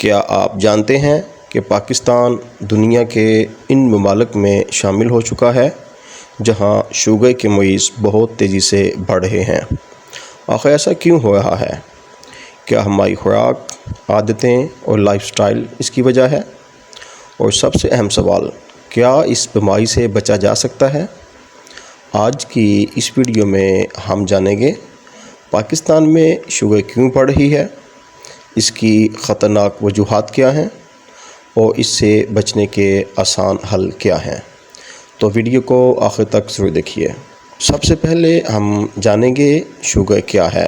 کیا آپ جانتے ہیں کہ پاکستان دنیا کے ان ممالک میں شامل ہو چکا ہے جہاں شوگر کے مریض بہت تیزی سے بڑھ رہے ہیں؟ آخر ایسا کیوں ہو رہا ہے؟ کیا ہماری خوراک، عادتیں اور لائف سٹائل اس کی وجہ ہے؟ اور سب سے اہم سوال، کیا اس بیماری سے بچا جا سکتا ہے؟ آج کی اس ویڈیو میں ہم جانیں گے پاکستان میں شوگر کیوں بڑھ رہی ہے، اس کی خطرناک وجوہات کیا ہیں اور اس سے بچنے کے آسان حل کیا ہیں۔ تو ویڈیو کو آخر تک ضرور دیکھیے۔ سب سے پہلے ہم جانیں گے شوگر کیا ہے۔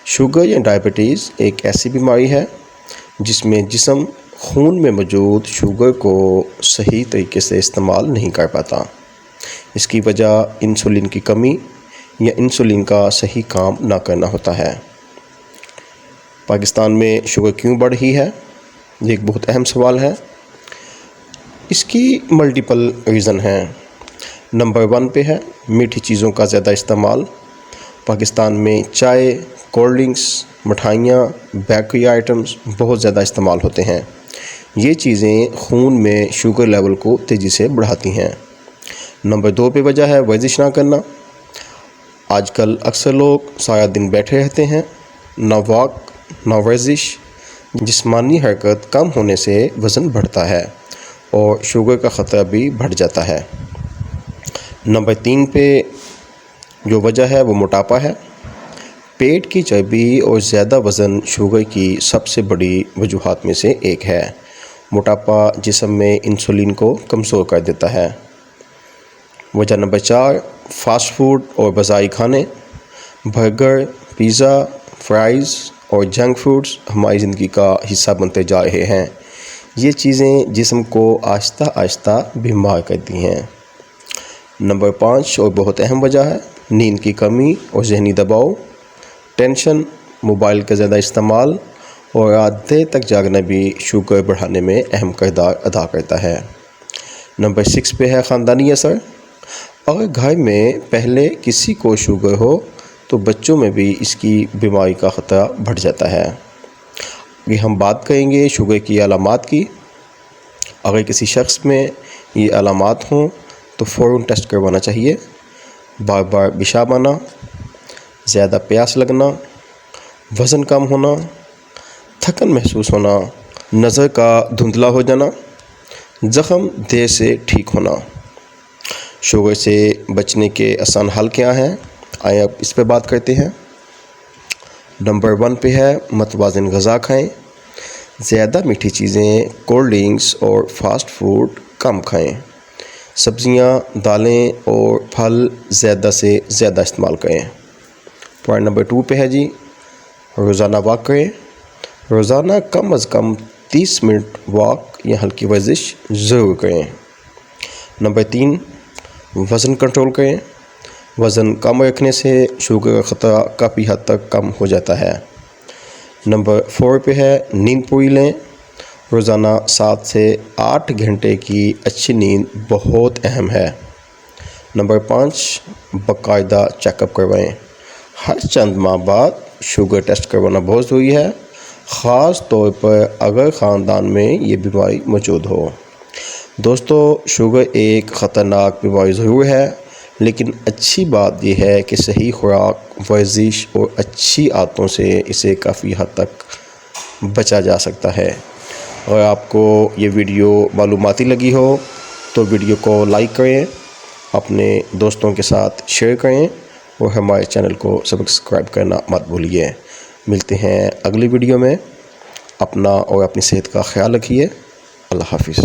شوگر یا ڈائبٹیز ایک ایسی بیماری ہے جس میں جسم خون میں موجود شوگر کو صحیح طریقے سے استعمال نہیں کر پاتا۔ اس کی وجہ انسولین کی کمی یا انسولین کا صحیح کام نہ کرنا ہوتا ہے۔ پاکستان میں شوگر کیوں بڑھ رہی ہے؟ یہ ایک بہت اہم سوال ہے۔ اس کی ملٹیپل ریزن ہیں۔ نمبر 1 پہ ہے میٹھی چیزوں کا زیادہ استعمال۔ پاکستان میں چائے، کولڈ ڈرنکس، مٹھائیاں، بیکری آئٹمز بہت زیادہ استعمال ہوتے ہیں۔ یہ چیزیں خون میں شوگر لیول کو تیزی سے بڑھاتی ہیں۔ نمبر 2 پہ وجہ ہے ورزش نہ کرنا۔ آج کل اکثر لوگ سارا دن بیٹھے رہتے ہیں، نہ واک نہ ورزش۔ جسمانی حرکت کم ہونے سے وزن بڑھتا ہے اور شوگر کا خطرہ بھی بڑھ جاتا ہے۔ نمبر 3 پہ جو وجہ ہے وہ موٹاپا ہے۔ پیٹ کی چربی اور زیادہ وزن شوگر کی سب سے بڑی وجوہات میں سے ایک ہے۔ موٹاپا جسم میں انسولین کو کمزور کر دیتا ہے۔ وجہ نمبر 4 فاسٹ فوڈ اور بازاری کھانے۔ برگر، پیزا، فرائز اور جنک فوڈز ہماری زندگی کا حصہ بنتے جا رہے ہیں۔ یہ چیزیں جسم کو آہستہ آہستہ بیمار کرتی ہیں۔ نمبر 5 اور بہت اہم وجہ ہے نیند کی کمی اور ذہنی دباؤ۔ ٹینشن، موبائل کا زیادہ استعمال اور رات دیر تک جاگنا بھی شوگر بڑھانے میں اہم کردار ادا کرتا ہے۔ نمبر 6 پہ ہے خاندانی اثر۔ اگر گھر میں پہلے کسی کو شوگر ہو تو بچوں میں بھی اس کی بیماری کا خطرہ بڑھ جاتا ہے۔ یہ ہم بات کریں گے شوگر کی علامات کی۔ اگر کسی شخص میں یہ علامات ہوں تو فوراً ٹیسٹ کروانا چاہیے۔ بار بار پیشاب آنا، زیادہ پیاس لگنا، وزن کم ہونا، تھکن محسوس ہونا، نظر کا دھندلا ہو جانا، زخم دیر سے ٹھیک ہونا۔ شوگر سے بچنے کے آسان حل کیا ہیں؟ آئیں اب اس پہ بات کرتے ہیں۔ نمبر 1 پہ ہے متوازن غذا کھائیں۔ زیادہ میٹھی چیزیں، کولڈ ڈرنکس اور فاسٹ فوڈ کم کھائیں۔ سبزیاں، دالیں اور پھل زیادہ سے زیادہ استعمال کریں۔ پوائنٹ نمبر 2 پہ ہے جی روزانہ واک کریں۔ روزانہ کم از کم 30 منٹ واک یا ہلکی ورزش ضرور کریں۔ نمبر 3 وزن کنٹرول کریں۔ وزن کم رکھنے سے شوگر کا خطرہ کافی حد تک کم ہو جاتا ہے۔ نمبر 4 پہ ہے نیند پوری لیں۔ روزانہ 7 سے 8 گھنٹے کی اچھی نیند بہت اہم ہے۔ نمبر 5 باقاعدہ چیک اپ کروائیں۔ ہر چند ماہ بعد شوگر ٹیسٹ کروانا بہت ضروری ہے، خاص طور پر اگر خاندان میں یہ بیماری موجود ہو۔ دوستو، شوگر ایک خطرناک بیماری ضرور ہے، لیکن اچھی بات یہ ہے کہ صحیح خوراک، ورزش اور اچھی عادتوں سے اسے کافی حد تک بچا جا سکتا ہے۔ اگر آپ کو یہ ویڈیو معلوماتی لگی ہو تو ویڈیو کو لائک کریں، اپنے دوستوں کے ساتھ شیئر کریں اور ہمارے چینل کو سبسکرائب کرنا مت بھولیے۔ ملتے ہیں اگلی ویڈیو میں۔ اپنا اور اپنی صحت کا خیال رکھیے۔ اللہ حافظ۔